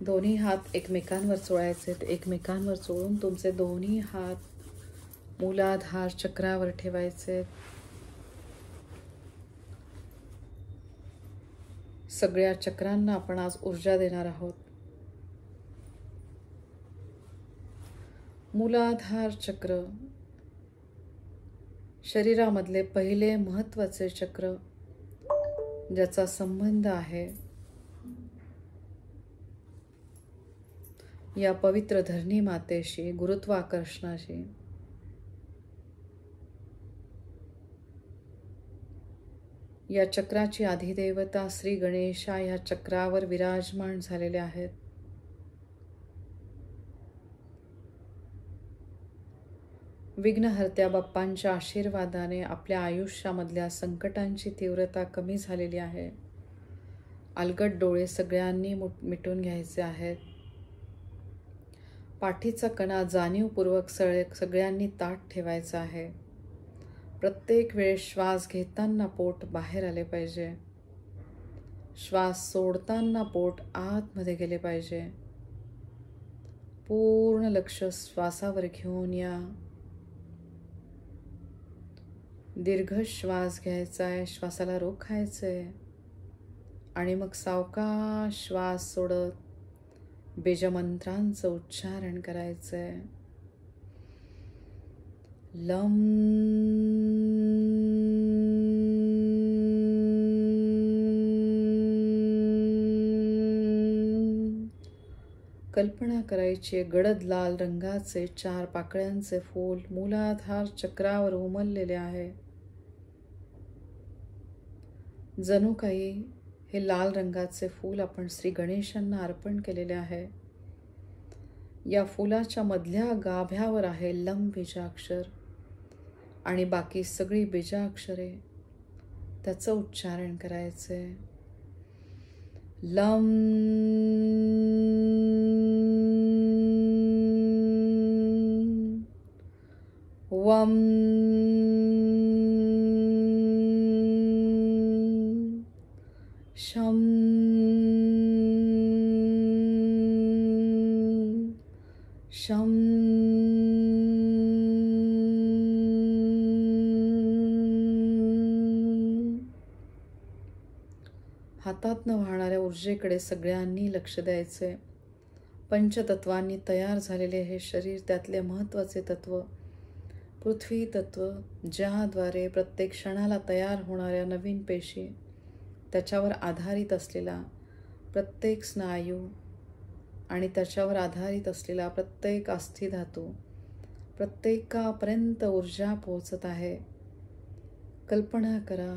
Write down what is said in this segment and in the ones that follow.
दोन्ही हात एकमेकांवर चोळायचे. एकमेकांवर चोळून तुमचे दोन्ही हात मूलाधार चक्रावर ठेवायचे. सगळ्या चक्रांना आपण आज ऊर्जा देणार आहोत. मूलाधार चक्र शरीरामधले पहिले महत्त्वाचे चक्र, ज्याचा संबंध आहे या पवित्र धरणी मातेशी, गुरुत्वाकर्षणाशी. या चक्राची अधिदेवता श्री गणेशा या चक्रावर विराजमान झालेले आहेत. विघ्नहर्त्या बाप्पांच्या आशीर्वादाने आपल्या आयुष्यामधल्या संकटांची तीव्रता कमी झालेली आहे. अलगद डोळे सगळ्यांनी मिटून घ्यायचे आहेत. पाठीचा कणा जाणीवपूर्वक सगळ्यांनी ताठ ठेवायचा आहे. प्रत्येक वेळेस श्वास घेताना पोट बाहेर आले पाहिजे. श्वास सोडताना पोट आतमध्ये गेले पाहिजे. पूर्ण लक्ष श्वासावर घेऊन या. दीर्घ श्वास घ्यायचा आहे, श्वासाला रोखायचंय आणि मग सावकाश श्वास सोडत बीजमंत्रांचं उच्चारण करायचंय. लम. कल्पना करायची गडद लाल रंगाचे 4 पाकळ्यांचे फूल मूलाधार चक्रावर उमललेले आहे. जणू काही हे लाल रंगाचे फूल आपण श्री गणेशांना अर्पण केलेले आहे. या फुलाच्या मधल्या गाभ्यावर आहे लम बीजाक्षर आणि बाकी सगळी बीजाक्षरे त्याचं उच्चारण करायचे. लम. वम. शम. शम. हातातनं वाहणाऱ्या ऊर्जेकडे सगळ्यांनी लक्ष द्यायचे. पंचतत्वांनी तयार झालेले हे शरीर, त्यातले महत्त्वाचे तत्व पृथ्वी तत्व, ज्याद्वारे प्रत्येक क्षणाला तयार होणाऱ्या नवीन पेशी, त्याच्यावर आधारित असलेला प्रत्येक स्नायू आणि त्याच्यावर आधारित असलेला प्रत्येक अस्थिधातू, प्रत्येकापर्यंत ऊर्जा पोहोचत आहे. कल्पना करा,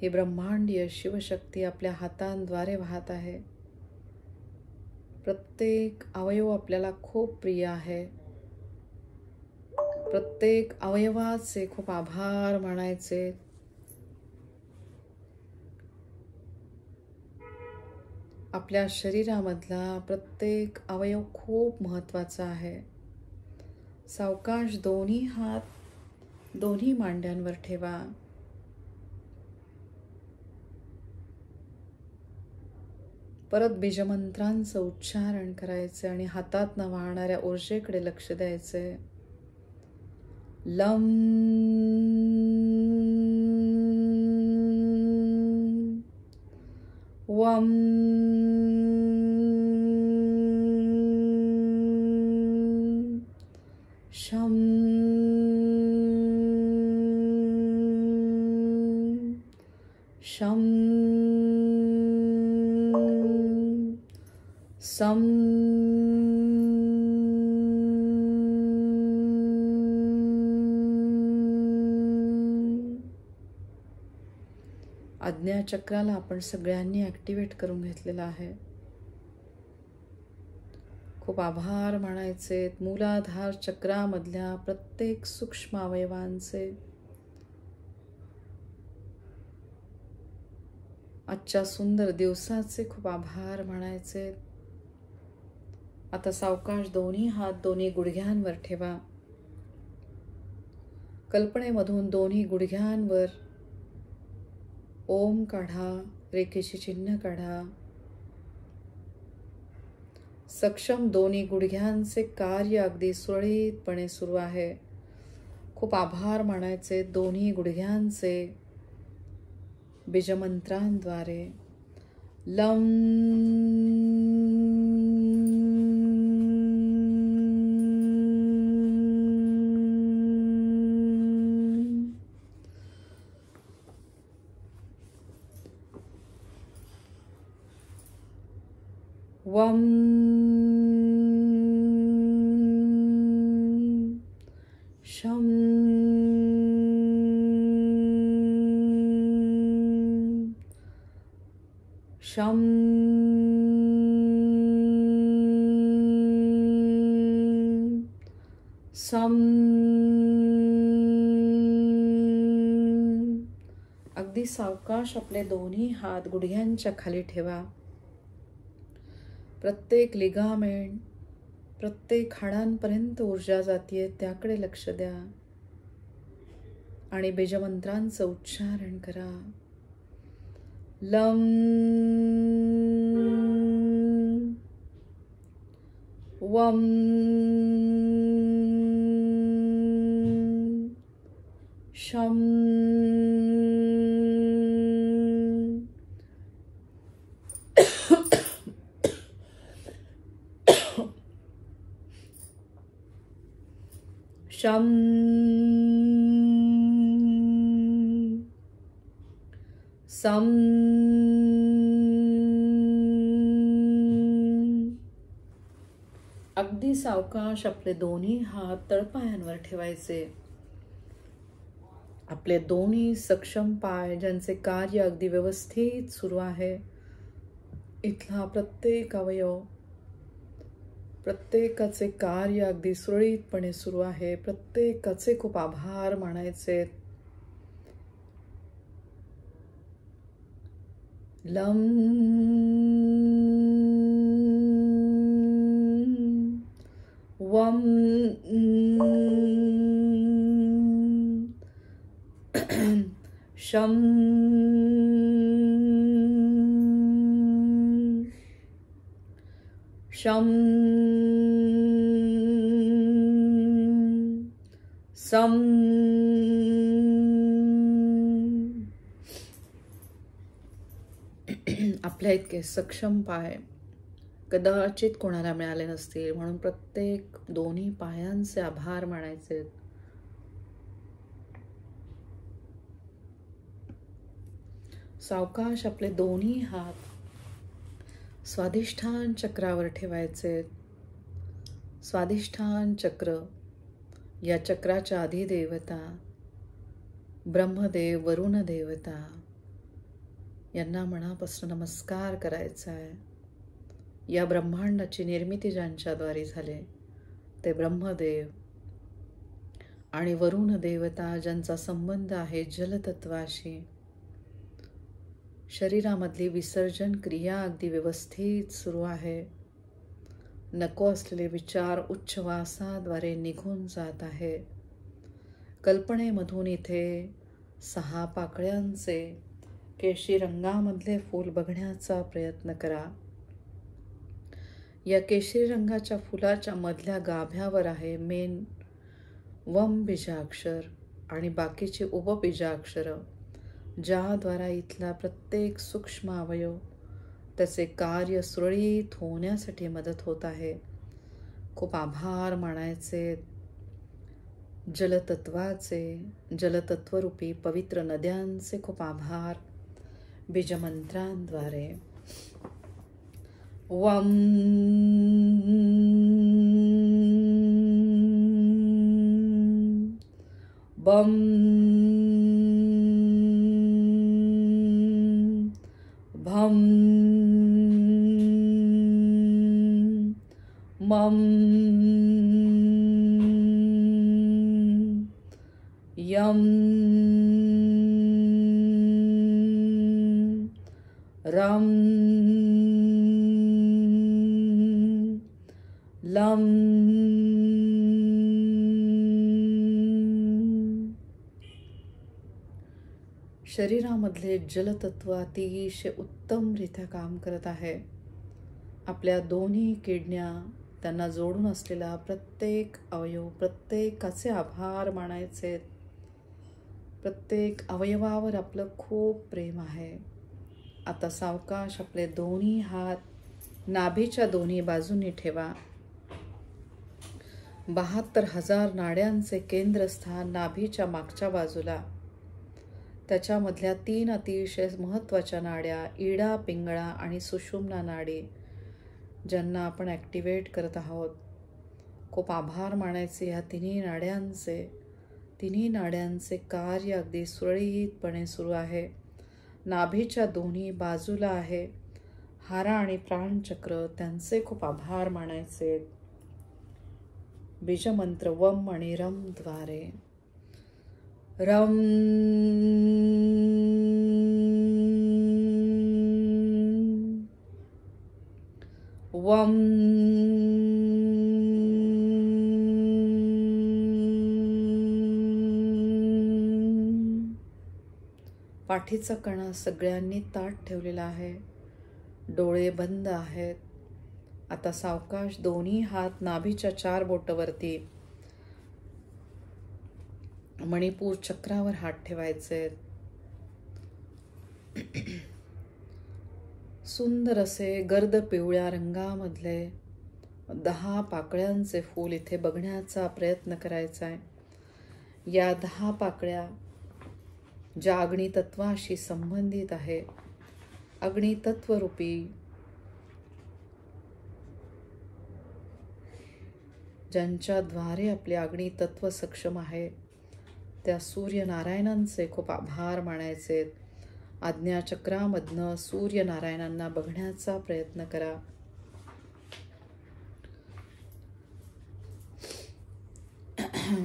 ही ब्रह्मांडीय शिवशक्ती आपल्या हातांद्वारे वाहत आहे. प्रत्येक अवयव आपल्याला खूप प्रिय आहे. प्रत्येक अवयवाचे खूप आभार मानायचे. आपल्या शरीरामधला प्रत्येक अवयव खूप महत्त्वाचा आहे. सावकाश दोन्ही हात दोन्ही मांड्यांवर ठेवा. परत बीजमंत्रांचं उच्चारण करायचे आणि हातातनं वाहणाऱ्या ऊर्जेकडे लक्ष द्यायचे. लम. वम. शम. शम. सम. आज्ञाचक्राला आपण सगळ्यांनी ॲक्टिवेट करून घेतलेला आहे. खूप आभार मानायचे मूलाधार चक्रामधल्या प्रत्येक सूक्ष्म अवयवांचे. आजच्या सुंदर दिवसाचे खूप आभार मानायचे. आता सावकाश दोन्ही हात दोन्ही गुडघ्यांवर ठेवा. कल्पनेमधून दोन्ही गुडघ्यांवर ओम काढा, रेखेचे चिन्ह काढा. सक्षम दोन्ही गुडघ्यांचे कार्य अगदी सुरळीतपणे सुरू आहे. खूप आभार मानायचे दोन्ही गुडघ्यांचे. बीजमंत्रांद्वारे लम वम शम शम सम. अगदी सावकाश आपले दोन्ही हात गुडघ्यांच्या खाली ठेवा. प्रत्येक लिगामेंट, प्रत्येक हाडांपर्यंत ऊर्जा जातीये त्याकडे लक्ष द्या आणि बीजमंत्रांचं उच्चारण करा. लम वम शम शम सम. अगदी सावकाश आपले दोन्ही हात तळपायांवर ठेवायचे. आपले दोन्ही सक्षम पाय ज्यांचे कार्य अगदी व्यवस्थित सुरू आहे, इथला प्रत्येक अवयव, प्रत्येकाचे कार्य अगदी सुरळीतपणे सुरू आहे. प्रत्येकाचे खूप आभार मानायचे. लम वम शम शम सम. आपल्या इतके सक्षम पाय कदाचित कोणाला मिळाले नसतील, म्हणून प्रत्येक दोन्ही पायांचे आभार मानायचे. सावकाश आपले दोन्ही हात स्वाधिष्ठान चक्रावर ठेवायचे. स्वाधिष्ठान चक्र, या चक्राच्या अधिदेवता ब्रह्मदेव, वरुण देवता यांना मनापासून नमस्कार करायचा आहे. या ब्रह्मांडाची निर्मिती ज्यांच्याद्वारे झाले ते ब्रह्मदेव आणि वरुण देवता, ज्यांचा संबंध आहे जलतत्वाशी. शरीरामधली विसर्जन क्रिया अगदी व्यवस्थित सुरू आहे. नको असलेले विचार उच्छ्वासाद्वारे निघून जात आहे. कल्पनेमधून इथे 6 पाकळ्यांचे केशरी रंगामधले फूल बघण्याचा प्रयत्न करा. या केशरी रंगाच्या फुलाच्या मधल्या गाभ्यावर आहे मेन वम बीजाक्षर आणि बाकीची उपबीजाक्षर, ज्याद्वारा इथला प्रत्येक सूक्ष्म अवयव त्याचे कार्य सुरळीत होण्यासाठी मदत होत आहे. खूप आभार मानायचे जलतत्वाचे, जलतत्वरूपी पवित्र नद्यांचे खूप आभार. बीजमंत्रांद्वारे वम बम भम मम यम रम लम शरीरामधले जलतत्व अतिशय उत्तमरित्या काम करत आहे. आपल्या दोन्ही किडन्या, त्यांना जोडून असलेला प्रत्येक अवयव, प्रत्येकाचे आभार मानायचे. प्रत्येक अवयवावर आपलं खूप प्रेम आहे. आता सावकाश आपले दोन्ही हात नाभीच्या दोन्ही बाजूंनी ठेवा. 72,000 नाड्यांचे केंद्रस्थान नाभीच्या मागच्या बाजूला. त्याच्यामधल्या 3 अतिशय महत्त्वाच्या नाड्या, इडा, पिंगळा आणि सुषुम्ना नाडी, ज्यांना आपण ॲक्टिवेट करत आहोत. खूप आभार मानायचे ह्या तिन्ही नाड्यांचे. तिन्ही नाड्यांचे कार्य अगदी सुरळीतपणे सुरू आहे. नाभीच्या दोन्ही बाजूला आहे हारा आणि प्राणचक्र, त्यांचे खूप आभार मानायचे. बीजमंत्र वम आणि रम द्वारे. रम वम पाठीचा कणा सगळ्यांनी ताठ ठेवलेला आहे. डोळे बंद आहेत. आता सावकाश दोन्ही हात नाभीच्या 4 बोटावरती मणिपूर चक्रावर हात ठेवायचे. सुंदर असे गर्द पिवळ्या रंगामधले 10 पाकळ्यांचे फूल इथे बघण्याचा प्रयत्न करायचा आहे. या 10 पाकळ्या ज्या अग्नितत्वाशी संबंधित आहे, अग्नितत्वरूपी ज्यांच्याद्वारे आपले अग्नितत्व सक्षम आहे, त्या सूर्यनारायणांचे खूप आभार मानायचे. आज्ञाचक्रामधनं सूर्यनारायणांना बघण्याचा प्रयत्न करा.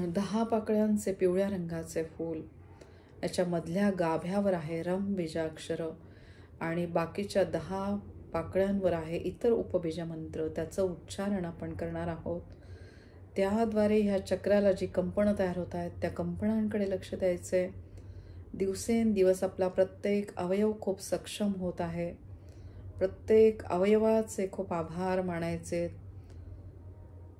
दहा पाकळ्यांचे पिवळ्या रंगाचे फूल, याच्या मधल्या गाभ्यावर आहे रम बीजाक्षर आणि बाकीच्या 10 पाकळ्यांवर आहे इतर उपबीज मंत्र. त्याचं उच्चारण आपण करणार आहोत. त्याद्वारे ह्या चक्राला जी कंपनं तयार होत आहेत, त्या कंपनांकडे लक्ष द्यायचे. दिवसेंदिवस आपला प्रत्येक अवयव खूप सक्षम होत आहे. प्रत्येक अवयवाचे खूप आभार मानायचे.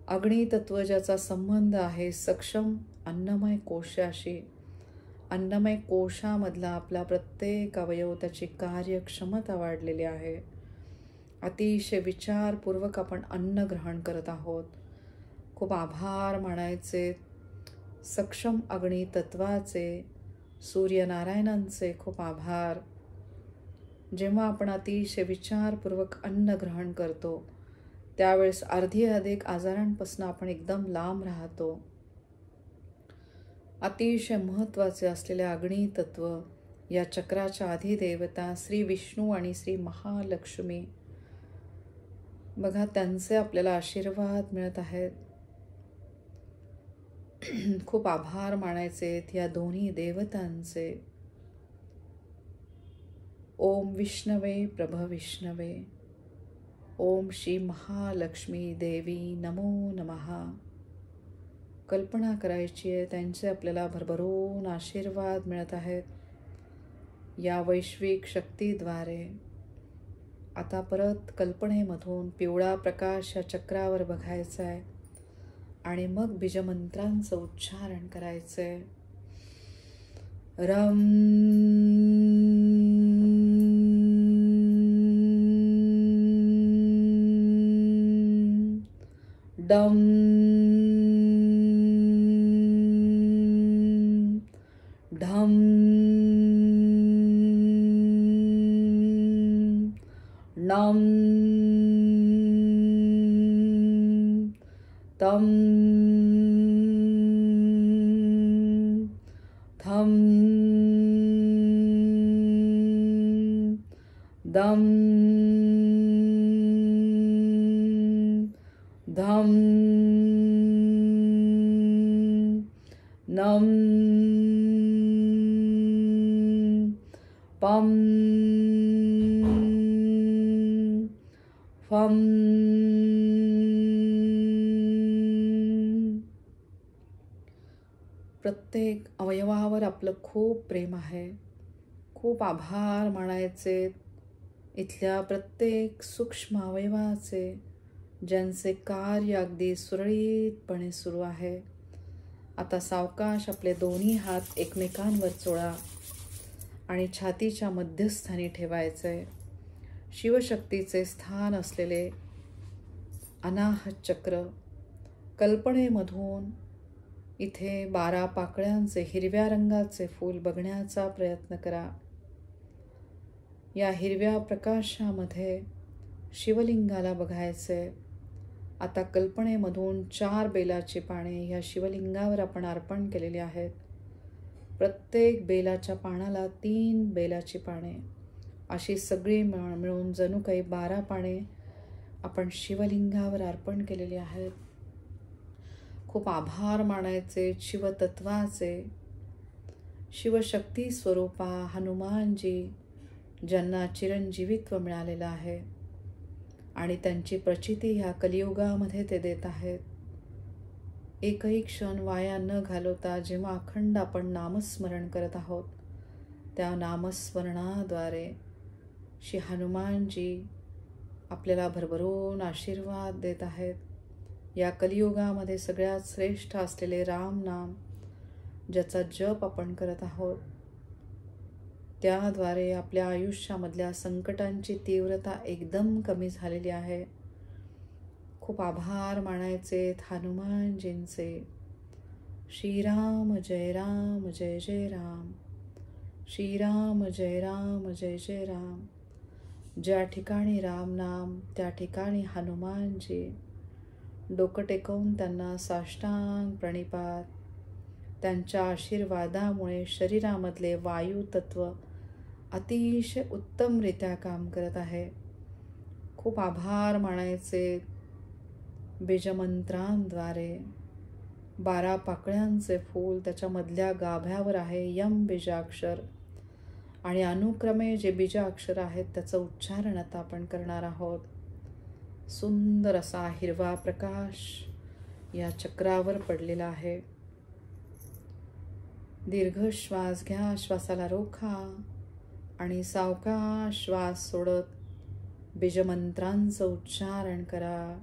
अग्नितत्व ज्याचा संबंध आहे सक्षम अन्नमय कोशाशी, अन्नमय कोशामधला आपला प्रत्येक अवयव, त्याची कार्यक्षमता वाढलेली आहे. अतिशय विचारपूर्वक आपण अन्न ग्रहण करत आहोत. खूप आभार मानायचे सक्षम अग्नितत्वाचे, सूर्यनारायणांचे खूप आभार. जेव्हा आपण अतिशय विचारपूर्वक अन्न ग्रहण करतो, त्यावेळेस अधिक आजारांपासून आपण एकदम लांब राहतो. अतिशय महत्त्वाचे असलेले अग्नितत्व, या चक्राच्या अधिदेवता श्री विष्णू आणि श्री महालक्ष्मी, बघा त्यांचे आपल्याला आशीर्वाद मिळत आहेत. खूप आभार मानायचे या दोन्ही देवतांचे. ओम विष्णवे प्रभ विष्णवे, ओम श्री महालक्ष्मी देवी नमो नमः. कल्पना करायची आहे त्यांचे आपल्याला भरभरून आशीर्वाद मिळत आहेत या वैश्विक शक्तीद्वारे. आता परत कल्पनेमधून पिवळा प्रकाश या चक्रावर बघायचा आहे आणि मग बीजमंत्रांचं उच्चारण करायचंय. रम डम ढम नम तम थम दम धम नम पम फम प्रत्येक अवयवावर आपलं खूप प्रेम आहे. खूप आभार मानायचे इथल्या प्रत्येक सूक्ष्म अवयवाचे, ज्यांचे कार्य अगदी सुरळीतपणे सुरू आहे, आता सावकाश आपले दोन्ही हात एकमेकांवर चोळा आणि छातीच्या मध्यस्थानी ठेवायचे. शिवशक्तीचे स्थान असलेले अनाहत चक्र कल्पनेमधून इथे 12 पाकळ्यांचे हिरव्या रंगाचे फूल बघण्याचा प्रयत्न करा. या हिरव्या प्रकाशामध्ये शिवलिंगाला बघायचे. आता कल्पनेमधून 4 बेलाची पाने या शिवलिंगावर आपण अर्पण केलेली आहेत. प्रत्येक बेलाच्या पानाला 3 बेलाची पाने, अशी सगळी मिळून जणू काही 12 पाने आपण शिवलिंगावर अर्पण केलेली आहेत. खूप आभार मानायचे शिवतत्वाचे. शिवशक्ती स्वरूपा हनुमानजी, ज्यांना चिरंजीवित्व मिळालेलं आहे आणि त्यांची प्रचिती ह्या कलियुगामध्ये ते देत आहेत. एकही क्षण वाया न घालवता जेव्हा अखंड आपण नामस्मरण करत आहोत, त्या नामस्मरणाद्वारे श्री हनुमानजी आपल्याला भरभरून आशीर्वाद देत आहेत. या कलियुगामध्ये सगळ्यात श्रेष्ठ असलेले राम नाम, ज्याचा जप आपण करत आहोत, त्याद्वारे आपल्या आयुष्यामधल्या संकटांची तीव्रता एकदम कमी झालेली आहे. खूप आभार मानायचे हनुमानजींचे. श्रीराम जय राम जय जय राम, श्रीराम जय राम जय जय राम. ज्या ठिकाणी राम नाम त्या ठिकाणी हनुमानजी. डोकं टेकवून त्यांना साष्टांग प्रणिपात. त्यांच्या आशीर्वादामुळे शरीरामधले वायू तत्व अतिशय उत्तमरित्या काम करत आहे. खूप आभार मानायचे बीजमंत्रांद्वारे. 12 पाकळ्यांचे फूल, त्याच्यामधल्या गाभ्यावर आहे यम बीजाक्षर आणि अनुक्रमे जे बीजाक्षर आहेत त्याचं उच्चारण आता आपण करणार आहोत. सुंदर असा हिरवा प्रकाश या चक्रावर पडलेला आहे. दीर्घ श्वास घ्या, श्वासाला रोखा आणि सावकाश श्वास सोडत बीजमंत्रांचं उच्चारण करा.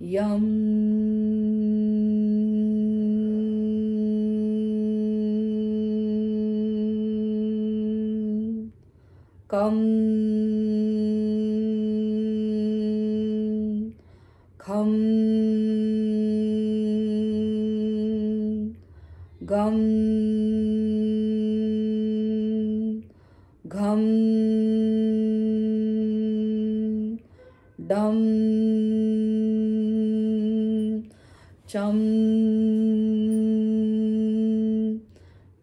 यम कम खम गम घम डम चम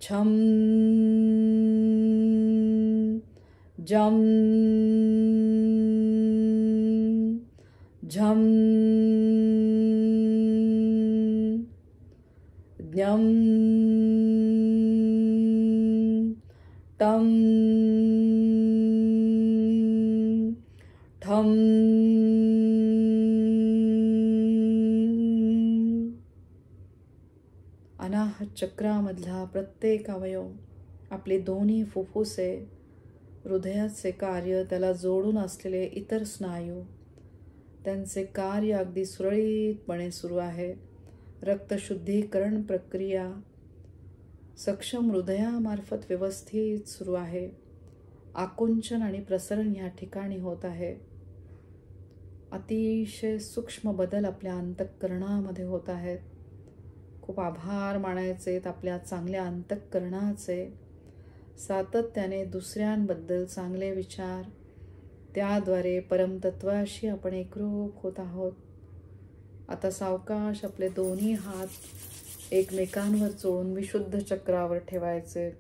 छम जम झम ज्ञम टम ठम अनाहत चक्रामधला प्रत्येक अवयव, आपले दोन्ही फुफ्फुसे, हृदयाचे कार्य, त्याला जोडून असलेले इतर स्नायू, त्यांचे कार्य अगदी सुरळीतपणे सुरू आहे. रक्तशुद्धीकरण प्रक्रिया सक्षम हृदयामार्फत व्यवस्थित सुरू आहे. आकुंचन आणि प्रसरण या ठिकाणी होत आहे. अतिशय सूक्ष्म बदल आपल्या अंतःकरणामध्ये होत आहेत. खूप आभार मानायचे आपल्या चांगल्या अंतःकरणाचे. सातत्याने दुसऱ्यांबद्दल चांगले विचार, त्याद्वारे परमतत्वाशी आपण एकरूप होत आहोत. आता सावकाश आपले दोन्ही हात एकमेकांवर चोळून विशुद्ध चक्रावर ठेवायचे.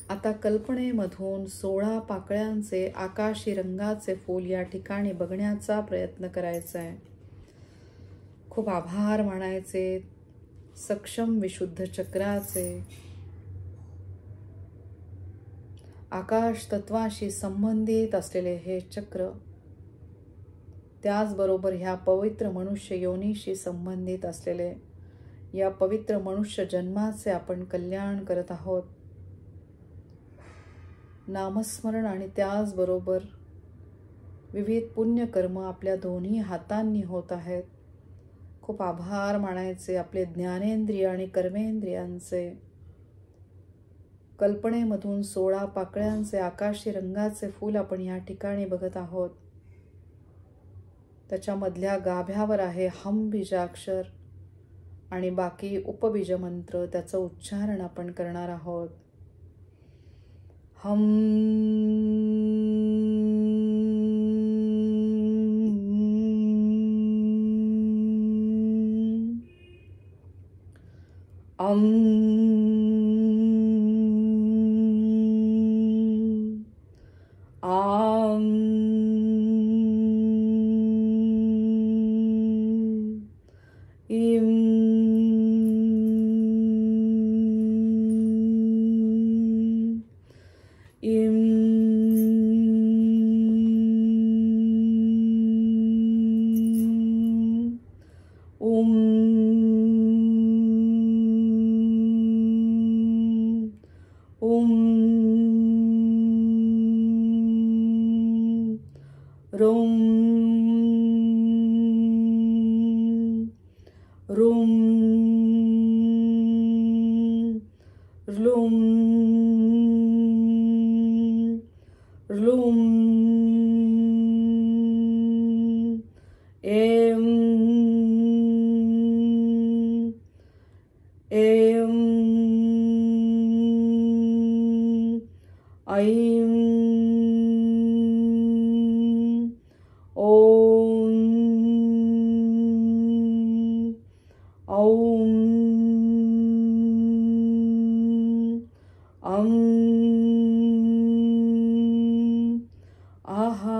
आता कल्पनेमधून 16 पाकळ्यांचे आकाशी रंगाचे फूल या ठिकाणी बघण्याचा प्रयत्न करायचा आहे. खूप आभार मानायचे सक्षम विशुद्ध चक्राचे. आकाश तत्वाशी संबंधित असलेले हे चक्र, त्याचबरोबर ह्या पवित्र मनुष्य योनीशी संबंधित असलेले या पवित्र मनुष्य जन्माचे आपण कल्याण करत आहोत. नामस्मरण आणि त्याचबरोबर विविध पुण्यकर्म आपल्या दोन्ही हातांनी होत आहेत. खूप आभार मानायचे आपले ज्ञानेंद्रिय आणि कर्मेंद्रियांचे. कल्पनेमधून 16 पाकळ्यांचे आकाशी रंगाचे फूल आपण या ठिकाणी बघत आहोत. त्याच्यामधल्या गाभ्यावर आहे हम बीजाक्षर आणि बाकी उपबीज मंत्र. त्याचं उच्चारण आपण करणार आहोत. हम आम इम इम उम उम रुम रुम र्लुम र्लुम एम एम ऐं ॐ औं अं आहा.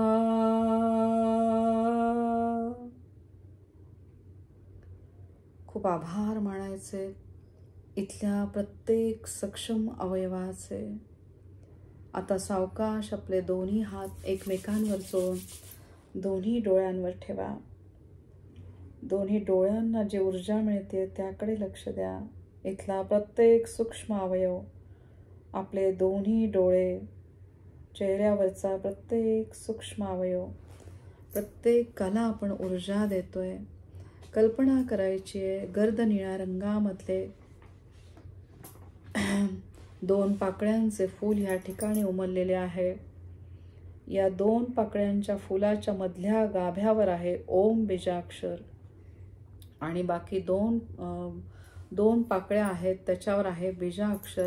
खूप आभार मानायचे इथल्या प्रत्येक सक्षम अवयवाचे. आता सावकाश आपले दोन्ही हात एकमेकांवर जोडून दोन्ही डोळ्यांवर ठेवा. दोन्ही डोळ्यांना जी ऊर्जा मिळते त्याकडे लक्ष द्या. इथला प्रत्येक सूक्ष्म अवयव, आपले दोन्ही डोळे, चेहऱ्यावरचा प्रत्येक सूक्ष्म अवयव, प्रत्येकाला आपण ऊर्जा देतोय. कल्पना करायची आहे गर्द निळ्या रंगामधले 2 पाकळ्यांचे फूल या ठिकाणी उमललेले आहे. या 2 पाकळ्यांच्या फुलाच्या मधल्या गाभ्यावर आहे ओम बीजाक्षर आणि बाकी 2 पाकळ्या आहेत त्याच्यावर आहे बीजाक्षर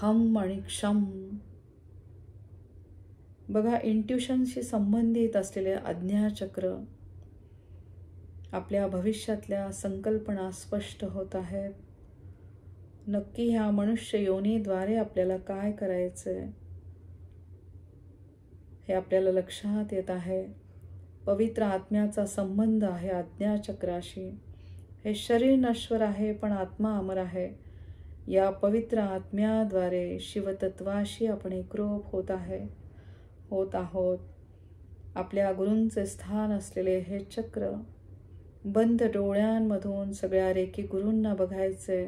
हम आणि क्षम. बघा, इंट्युशनशी संबंधित असलेले आज्ञाचक्र, आपल्या भविष्यातल्या संकल्पना स्पष्ट होत आहेत. नक्की ह्या मनुष्य योनीद्वारे आपल्याला काय करायचंय हे आपल्याला लक्षात येत आहे. पवित्र आत्म्याचा संबंध आहे आज्ञाचक्राशी. हे शरीर नश्वर आहे पण आत्मा अमर आहे. या पवित्र आत्म्याद्वारे शिवतत्वाशी आपण एकरूप होत आहोत. आपल्या गुरूंचे स्थान असलेले हे चक्र बंद डोळ्यांमधून सगळ्या रेखी गुरूंना बघायचे.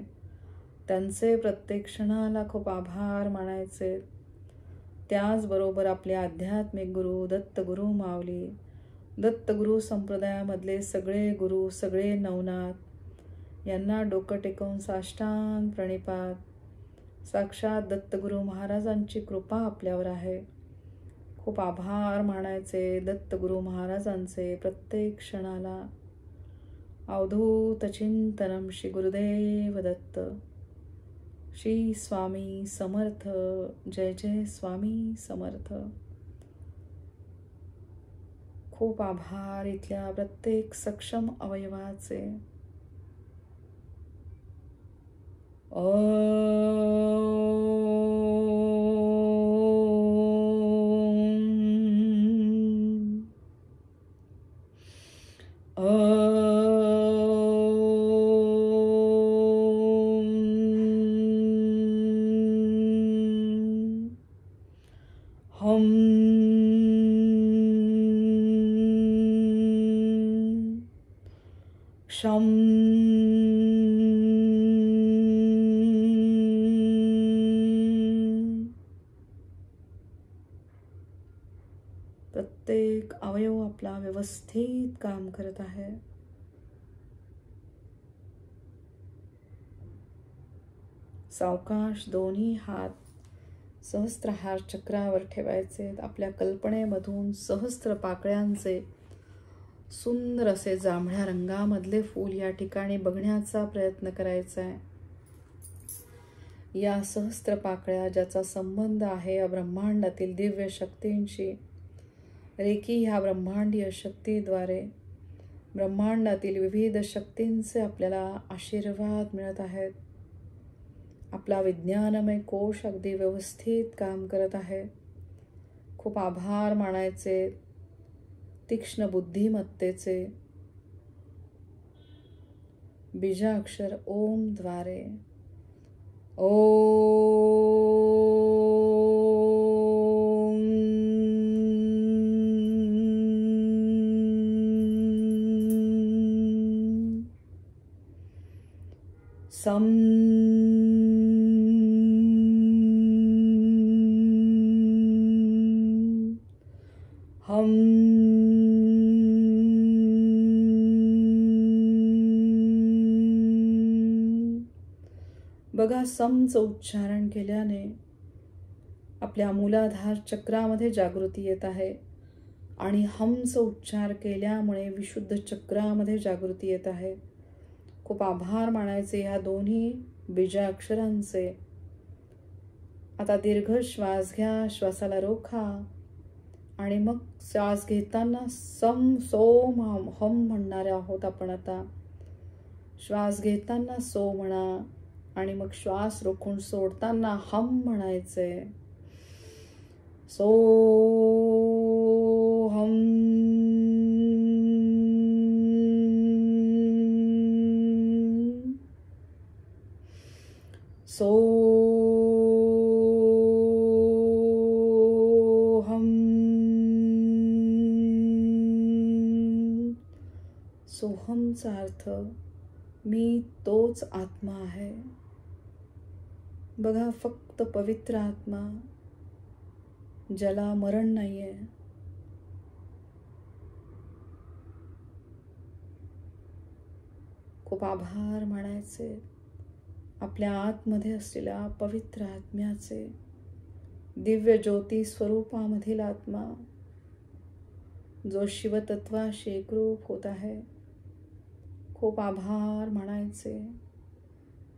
त्यांचे प्रत्येक क्षणाला खूप आभार मानायचे. त्याचबरोबर आपले आध्यात्मिक गुरु दत्तगुरु माऊली, दत्तगुरु संप्रदायामधले सगळे गुरु, सगळे नवनाथ यांना डोकं टेकवून साष्टांग प्रणिपात. साक्षात दत्तगुरु महाराजांची कृपा आपल्यावर आहे. खूप आभार मानायचे दत्तगुरु महाराजांचे प्रत्येक क्षणाला. अवधूत चिंतनम श्री गुरुदेव दत्त. श्री स्वामी समर्थ. जय जय स्वामी समर्थ. खूप आभार इथल्या प्रत्येक सक्षम अवयवाचे. क्षम प्रत्येक अवयव आपला व्यवस्थित काम करत आहे. सावकाश दोन्ही हात सहस्त्रहार चक्रावर ठेवायचे. आपल्या कल्पनेमधून सहस्त्र पाकळ्यांचे सुंदर असे जांभळ्या रंगामधले फूल या ठिकाणी बघण्याचा प्रयत्न करायचा आहे. या सहस्त्र पाकळ्या ज्याचा संबंध आहे या ब्रह्मांडातील दिव्य शक्तींशी. रेकी ह्या ब्रह्मांडीय शक्तीद्वारे ब्रह्मांडातील विविध शक्तींचे आपल्याला आशीर्वाद मिळत आहेत. आपला विज्ञानमय कोश अगदी व्यवस्थित काम करत आहे. खूप आभार मानायचे तीक्ष्ण बुद्धिमत्तेचे. बीजाक्षर ओम द्वारे सम हम बघा, समचं उच्चारण केल्याने आपल्या मूलाधार चक्रामध्ये जागृती येत आहे आणि हमचं उच्चार केल्यामुळे विशुद्ध चक्रामध्ये जागृती येत आहे. खूप आभार मानायचे ह्या दोन्ही बीजाक्षरांचे. आता दीर्घ श्वास घ्या, श्वासाला रोखा आणि मग श्वास घेताना सम सोम हम म्हणणार आहोत आपण. आता श्वास घेताना सो म्हणा आणि मग श्वास रोखून सोडताना हम म्हणायचे. सो हम सो हम. सोहमचा अर्थ मी तोच आत्मा आहे. बघा, फक्त पवित्र आत्मा ज्याला मरण नाहीये. खूप आभार मानायचे आपल्या आतमध्ये असलेल्या पवित्र आत्म्याचे. दिव्य ज्योती स्वरूपामधील आत्मा जो शिवतत्वाशी एकरूप होत आहे. खूप आभार मानायचे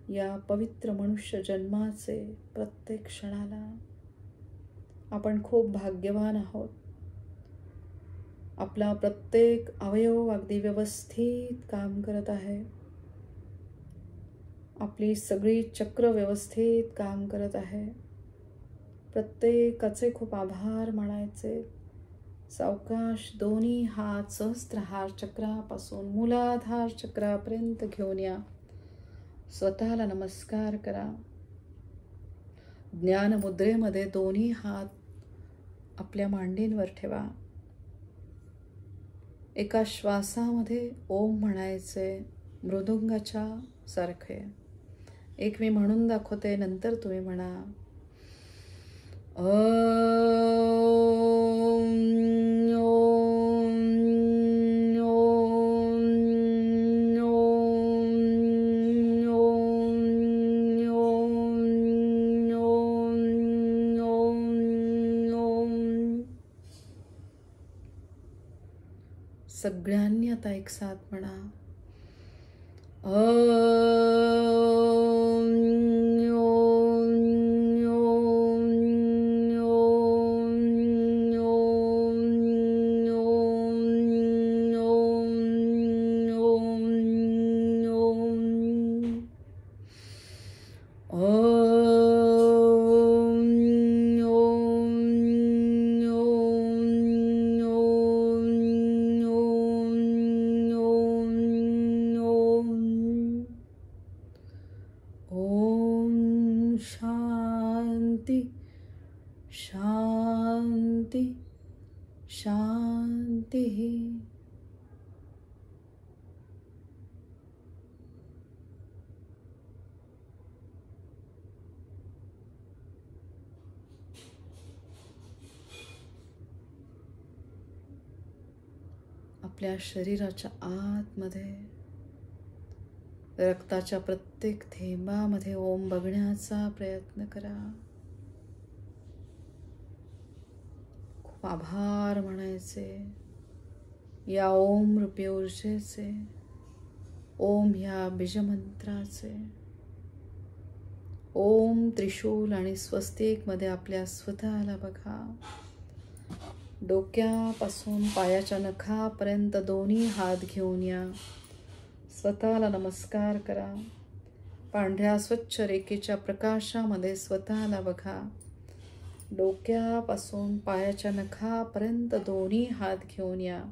या पवित्र मनुष्य जन्माचे. प्रत्येक क्षणाला आपण खूप भाग्यवान आहोत. आपला प्रत्येक अवयव अगदी व्यवस्थित काम करत आहे. आपली सगळी चक्र व्यवस्थित काम करत आहे. प्रत्येकाचे खूप आभार मानायचे. सावकाश दोन्ही हात सहस्त्रहार चक्रापासून मूलाधार चक्रापर्यंत घेऊन या. स्वतःला नमस्कार करा. ज्ञान मुद्रेमध्ये दोन्ही हात आपल्या मांडींवर ठेवा. एका श्वासामध्ये ओम म्हणायचे मृदुंगाच्या सारखे. एक मी म्हणून दाखवते, नंतर तुम्ही म्हणा. सगळ्यांनी आता एक साथ म्हणा. आपल्या शरीराच्या आतमध्ये रक्ताच्या प्रत्येक थेंबामध्ये ओम बघण्याचा प्रयत्न करा. खूप आभार म्हणायचे या ओम रूपी ऊर्जेचे, ओम ह्या बीजमंत्राचे. ओम त्रिशूल आणि स्वस्तिक मध्ये आपल्या स्वतःला बघा. डोक्यापासून पायाच्या नखापर्यंत दोन्ही हात घेऊन या. स्वतःला नमस्कार करा. पांढऱ्या स्वच्छ रेखेच्या प्रकाशामध्ये स्वतःला बघा. डोक्यापासून पायाच्या नखापर्यंत दोन्ही हात घेऊन या.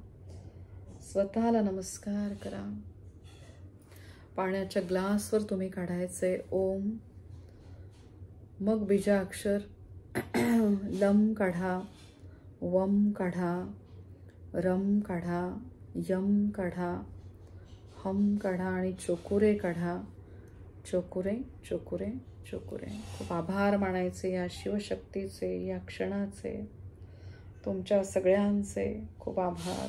स्वतःला नमस्कार करा. पाण्याच्या ग्लासवर तुम्ही काढायचे ओम. मग बीजाक्षर लम काढा, वम काढा, रम काढा, यम काढा, हम काढा आणि चोकुरे काढा. चोकुरे चोकुरे चोकुरे. खूप आभार मानायचे या शिवशक्तीचे, या क्षणाचे. तुमच्या सगळ्यांचे खूप आभार.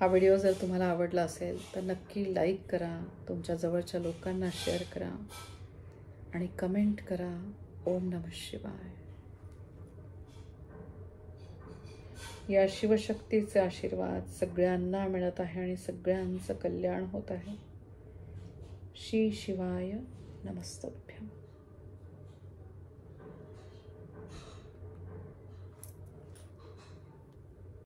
हा व्हिडिओ जर तुम्हाला आवडला असेल तर नक्की लाईक करा, तुमच्या जवळच्या लोकांना शेअर करा आणि कमेंट करा. ओम नमः शिवाय. या शिवशक्तीचे आशीर्वाद सगळ्यांना मिळत आहे आणि सगळ्यांचं कल्याण होत आहे. श्री शिवाय नमस्तभ्यम.